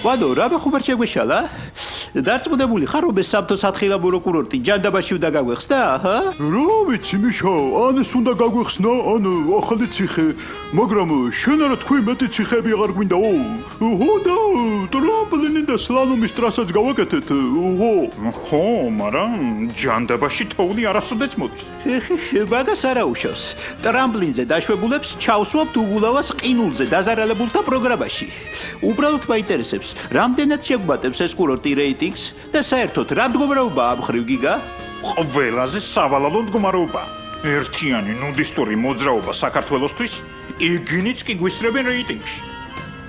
ვადო, რა ხუბარ შეგვეშალა? დარწმუნებული ხარ, რომ ეს სამთო სათხილამურო კურორტი ჯანდაბაში უნდა გაგვეხსნა, ჰა? რა ვიცი, მიშა, ან ეს უნდა გაგვეხსნა, ან ახალი ციხე, მაგრამ შენ არა თქვი მეტი ციხეები აღარ გვინდაო? ხო და ტრამპლინი და სლალომის ტრასაც გავაკეთეთ, ხო, მაგრამ ჯანდაბაში თოვლი არასოდეს მოდის. მაგას არა უშავს. ტრამპლინზე დაშვებულებს ჩავსვამთ უგულავას ყინულზე დაზარალებულთა პროგრამაში. უბრალოდ მაინტერესებს, რამდენად შეგვატებს ეს კურორტი რეიტინგს და საერთოდ რა მდგომარეობაა ამ ხრივ გიგა? ყველაზე სავალალო მდგომარეობა. ერთიანი ნუდისტური მოძრაობა საქართველოსთვის იგინიც კი გვისწრებენ რეიტინგში.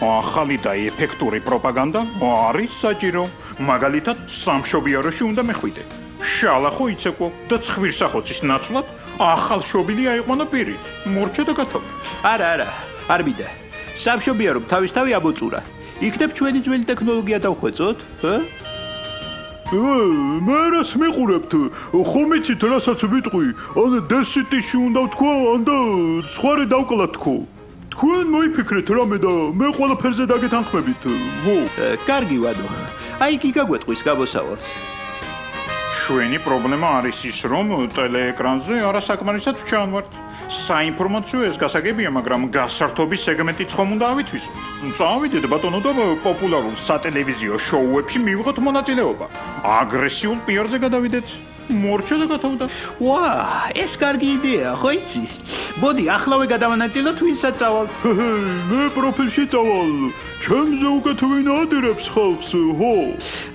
ახალი და ეფექტური პროპაგანდა არის საჭირო. მაგალითად, სამშობიაროში უნდა მეხვიდე. შალახო იცეკვო და ცხვირსახოცის ნაცვლად ახალშობილი აიყვანა პირით. მორჩა და გათავდა. არა, არ მინდა. სამშობიარო თავისთავი ამოწურა. იქნებ ჩვენი ძველი ტექნოლოგია დავხვეწოთ, ჰა? მე რას მიყურებთ? ხომ იცით რასაც ვიტყვი? ან დესიტიში უნდა ვთქვა, ან და სხვარი დავკლათ თქო. თქვენ მოიფიქრეთ რამე და მე ყველაფერზე დაგეთანხმებით. კარგი ვადო. აი კი გაგვეტყვის გამოსავალს. ჩვენი პრობლემა არის ის, რომ ტელეეკრანზე არასაკმარისად ვჩანვართ. საინფორმაციო ეს გასაგებია, მაგრამ გასართობის სეგმენტიც ხომ უნდა ავითვისო. წავიდეთ ბატონო და პოპულარულ სატელევიზიო შოუებში მივიღოთ მონაწილეობა. აგრესიულ პიარზე გადავიდეთ. მორჩა და გათავდა. ეს კარგი იდეაა, ხო იცი? მოდი, ახლავე გადავანაწილოთ, ვინსაც წავალთ. მე პროფილში წავალ. ჩემზე უკეთ ვინ ადირებს ხალხს, ხო?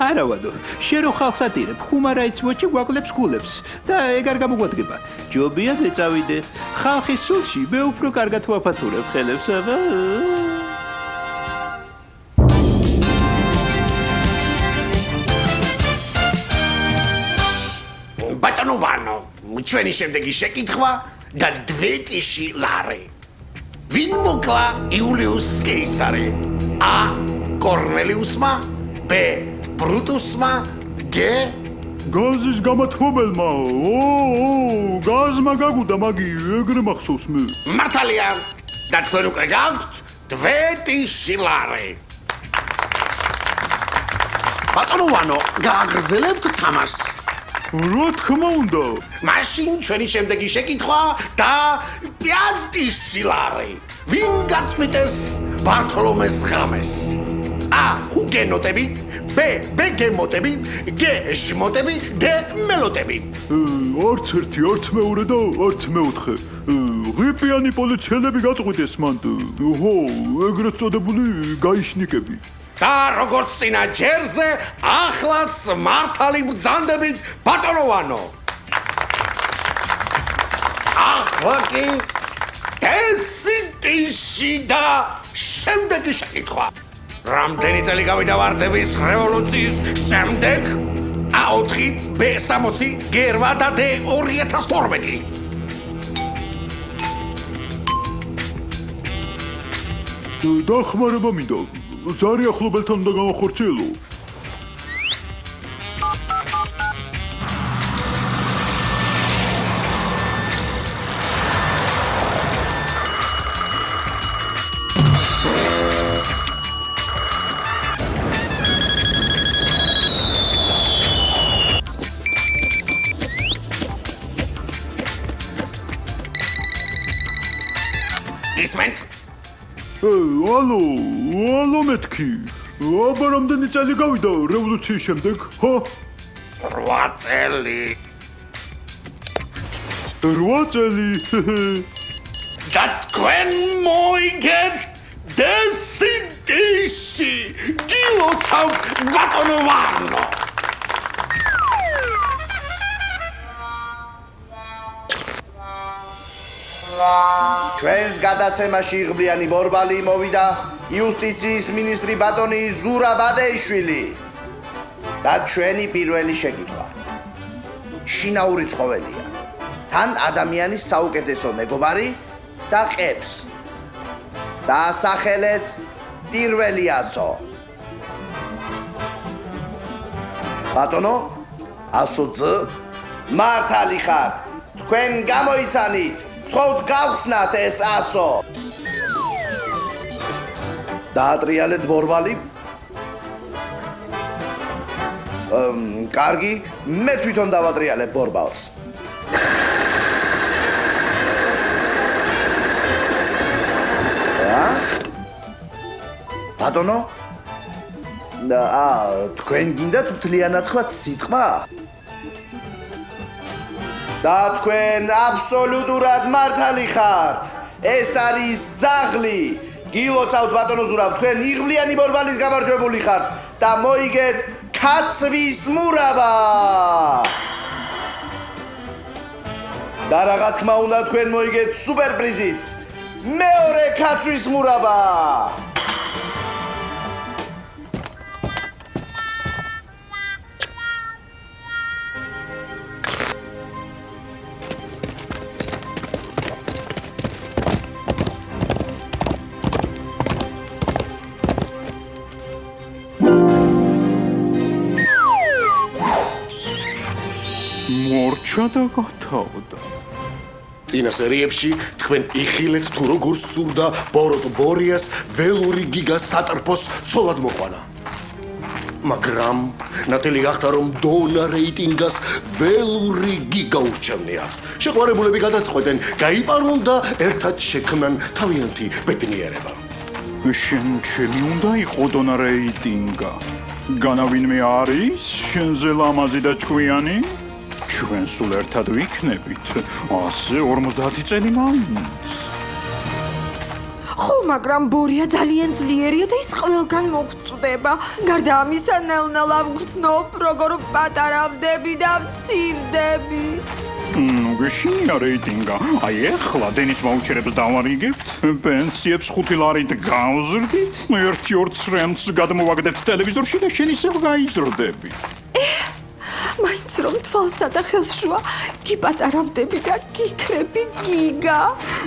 არა ვადო, შენ რო ხალხს ადირებ, Human Rights Watch გვაკლებს გულებს და ეგ არ გამოგვადგება. ჯობია მე წავიდე. ხალხის სულში მე უფრო კარგად ვაფათურებ ხელებს, აბა. ბატონო ვანო, ჩვენი შემდეგი შეკითხვა და დვეტიში ლარი. ვინ მოკლა იულიუს კეისარი? A. კორნელიუსმა, B. ბრუტუსმა, G. გაზის გამათმობელმა. გაზმა გაგუდა მაგი, ეგრე მახსოვს მე. მართალია და თქვენ უკვე გაქვთ დვეტიში ლარი. ბატონო ვანო, გააგრძელებთ თამაშს. რა თქმა უნდა. მაშინ ჩვენი შემდეგი შეკითხვა და პიანტიში ლარი. ვინ გაწმიტეს ბართოლომეს ღამეს? A. ჰუგენოტები, B. ბეგემოტები, G. შმოტები, D. მელოტები. არც ერთი, არც მეორე და არც მეოთხე. ღიპიანი პოლიციელები გაწყვიტეს მან. ხო, ეგრეთ წოდებული გაიშნიკები. და როგორც წინა ჯერზე, ახლაც მართალი ბრძანდებით ბატონო ვანო. ახლა კი დესიტიში და შემდეგი შეკითხვა. რამდენი წელი გავიდა ვარდების რევოლუციის შემდეგ? A4, B60, G8 და D2012. დახმარება მინდა. ზარი ახლობელთან უნდა გამახორციელო. ისმენთ? ალო მეთქი. აბა რამდენი წელი გავიდა რევოლუციის შემდეგ, ხო? 8 წელი. 8 წელი. და თქვენ მოიგეთ დესიტიში. გილოცავთ ბატონო ვანო. ჩვენს გადაცემაში იღბლიანი ბორბალი მოვიდა იუსტიციის მინისტრი ბატონი ზურა ბადეიშვილი. და ჩვენი პირველი შეკითხვა. შინაური ცხოველია. თან ადამიანის საუკეთესო მეგობარი და ყებს. დაასახელეთ პირველიასო. ბატონო, 100 მართალი ხართ. თქვენ გამოიცანით. თქო გავხსნათ ეს 100. დაატრიალეთ ბორბალი კარგი, მე თვითონ დავადრიალებ ბორბალს. ბატონო? თქვენ გინდათ მთლიანად თქვათ სიტყვა? და თქვენ აბსოლუტურად მართალი ხართ. ეს არის ძაღლი. გილოცავთ ბატონო ზურაბ, თქვენ იღბლიანი ბორბალის გამარჯვებული ხართ და მოიგეთ კაცვის მურაბა. და რა თქმა უნდა თქვენ მოიგეთ სუპერპრიზიც. მეორე კაცვის მურაბა. მორჩა და გათავდა. წინა სერიებში თქვენ იხილეთ თუ როგორ სურდა ბოროტ ბორიას ველური გიგას სატრფოს ცოლად მოყვანა. მაგრამ ნათელი გახდა რომ დონა რეიტინგას ველური გიგა ურჩევნია. შეყვარებულები გადაწყვეტენ, გაიპარონ და ერთად შექმნან თავიანთი ბედნიერება. შენ ჩემი უნდა იყო დონა რეიტინგა. განავინმე არის შენზე ლამაზი და ჭკვიანი? ჩვენ სულ ერთად ვიქნებით. ასე 50 წელი მაინც. ხო, მაგრამ ბორია ძალიან ძლიერია და ის ყველგან მოგწვდება. გარდა ამისა, ნელ-ნელა ვგრძნობ, როგორ პატარავდები და ვცივდები. გეშინია რეიტინგა. აი ეხლა დენის მაუჩერებს დავარიგებთ, პენსიებს 5 ლარით გავზრდით, 1-2 ცრემლს გადმოვაგდეთ ტელევიზორში და შენ ისევ გაიზრდები. მაინც რომ თვალსა და ხელს შუა გიპატარავდები და გიქრები გიგა.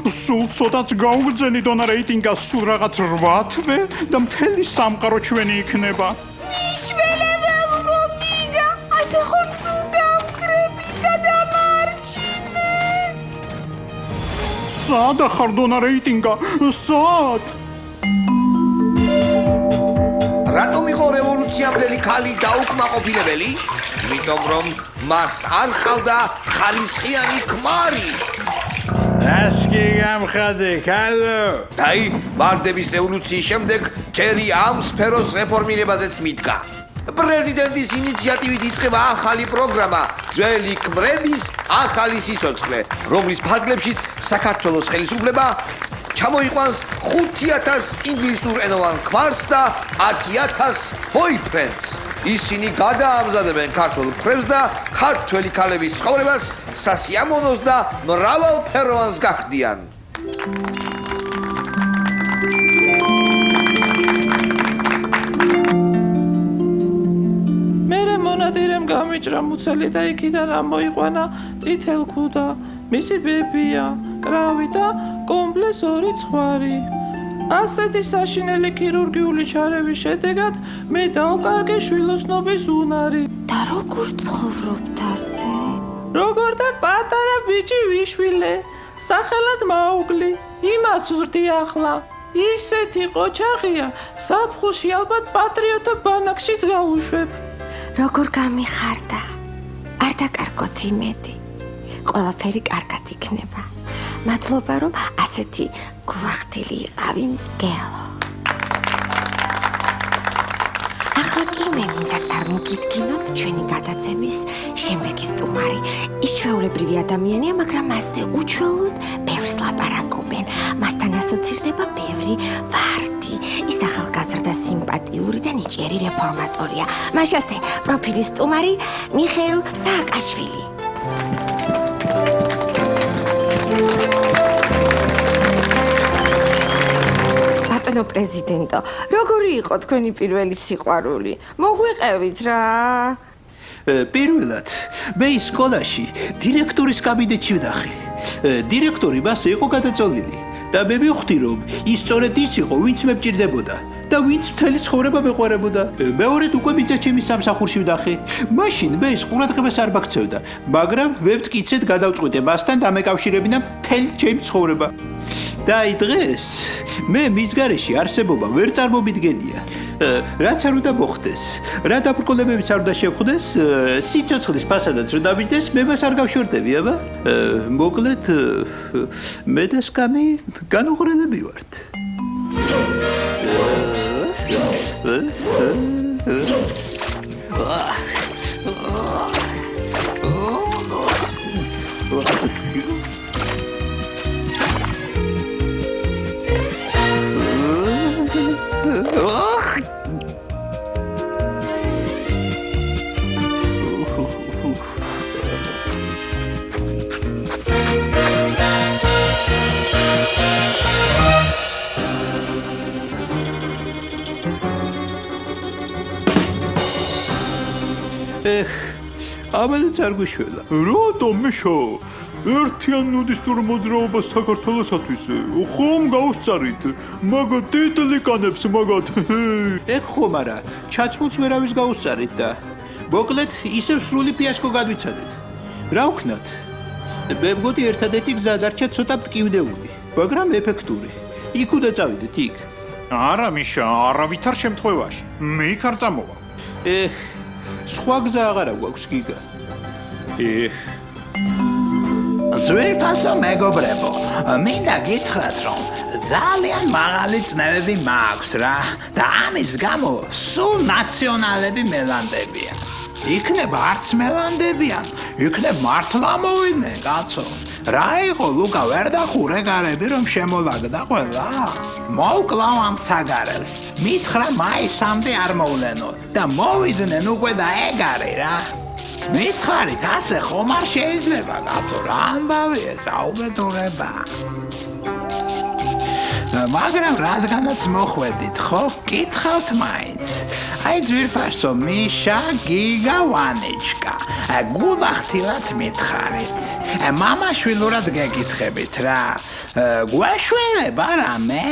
სულ ცოტაც გაუგზენი დონა რეიტინგას, სულ რაღაც 8 თვე და მთელი სამყარო ჩვენი იქნება. მიშველებელო გიგა, ასე ხომ სულ გავკრები და დამარჩინე. სად ახარ დონა რეიტინგა? სად? რატომ იყო რევოლუციამდელი ქალი დაუკმაყოფილებელი? იმიტომ რომ მას არ ხავდა ხარისხიანი ქმარი. ასკი გამხადე, ქალო. აი, ვარდების რევოლუციის შემდეგ ჯერი ამ სფეროს რეფორმირებაზეც მიდგა. პრეზიდენტის ინიციატივით იწყება ახალი პროგრამა ძველი ქმრების ახალი სიცოცხლე, რომლის ფარგლებშიც საქართველოს ხელისუფლება ჩამოიყვანს 5000 ინგლისურ ენოვან ქმარს და 10000 ბოიფრენდს. ისინი გადაამზადებენ ქართულ მკვლელს და ქართველი ქალების ცხოვრებას სასიამოვნოს და მრავალფეროვანს გახდიან. მერე მონადირემ გამიჭრა მუცელი და იქიდან ამოიყვანა წითელ ქუდა, მისი ბებია, კრავი და კომპლეს 2 ცხვარი. ასეთი საშინელი ქირურგიული ჩარევის შედეგად მე დავკარგე შვილოსნობის უნარი. და როგორ ცხოვრობთ ასე? როგორ და პატარა ბიჭი ვიშვილე, სახელად მაუგლი, იმას ვზრდი ახლა. ისეთი ყოჩაღია, საფხულში ალბათ პატრიოტთა ბანაკშიც გავუშვებ. როგორ გამიხარდა? არ დაკარგოთ იმედი. ყველაფერი კარგად იქნება. მადლობა რომ ასეთი გვახტილი იყავი მგელო. ახლა კი მე მინდა წარმოგიდგინოთ ჩვენი გადაცემის შემდეგი სტუმარი. ის ჩვეულებრივი ადამიანია, მაგრამ მასზე უჩვეულოდ ბევრს ლაპარაკობენ. მასთან ასოცირდება ბევრი ვარდი. ის ახალგაზრდა, სიმპათიური და ნიჭიერი რეფორმატორია. მაშასე პროფილის სტუმარი მიხეილ სააკაშვილი. ბატონო პრეზიდენტო, როგორი იყო თქვენი პირველი სიყვარული? მოგვიყევით რა. პირველად მე სკოლაში დირექტორის კაბინეტში ვდახე. დირექტორი მას იყო გადაწოლილი და მე მივხვდი რომ ის სწორედ ის იყო, ვინც მე მჭირდებოდა და ვინც მთელი ცხოვრება მეყვარებოდა. მეორედ უკვე მიწა-ჩემის სამსახურში ვდახე. მაშინ მე ეს ყურადღებას არ მაქცევდა, მაგრამ მე ვტკიცედ გადავწყვიტე მასთან დამეკავშირებინა მთელი ჩემი ცხოვრება. და აი დღეს მე მის გარეშე არსებობა ვერ წარმომიდგენია. რაც არ უნდა მოხდეს, რა დაბრკოლებებიც არ უნდა შევხვდეს, სიცოცხლის ფასადაც რომ დამიჯდეს, მე მას არ გავშორდები, აბა? მოკლედ მე და სკამი განუღრელები ვართ. ამასაც არ გვიშველა. რატომ მიშო? ერთიან ნუდისტურ მოძრაობას საქართველოსათვის ხომ გავუსწარით? მაგ დედლიკანებს მაგათ. ეხ ხომ არა, ჩაცმულს ვერავის გაუსწარით და მოკლედ ისევ სრული ფიასკო გადვიცადეთ. რა ვქნათ? მე მგონი ერთადერთი გზა დარჩა ცოტა მტკივნეული, მაგრამ ეფექტური. იქ უნდა წავიდეთ, იქ. არა მიშა, არავითარ შემთხვევაში. მე იქ არ წამოვა. სხვა გზა აღარა გვაქვს გიგა. ძვირფასო მეგობრებო, მინდა გითხრათ, რომ ძალიან მაღალი წნევები მაქვს რა და ამის გამო სულ ნაციონალები მელანდებიან. იქნებ არც მელანდებიან, იქნებ მართლა მოვიდნენ, კაცო. რა იყო ლუკა ვერ დახურე გარები რომ შემოლაგდა ყველა? მოვკლავ ამ საგარელს, მითხრა მაისამდე არ მოვლენო და მოვიდნენ უკვე და ეგარი რა. მითხარით, ასე ხომ არ შეიძლება, კაცო, რა ამბავი ეს, რა უბედურება. მაგრამ რადგანაც მოხვედით, ხო? კითხავთ მაინც. აი ძვირფასო მიშა, გიგა, ვანიჩკა. გულახდილად მითხარით. მამაშვილურად გეკითხებით რა. გვეშველება რამე?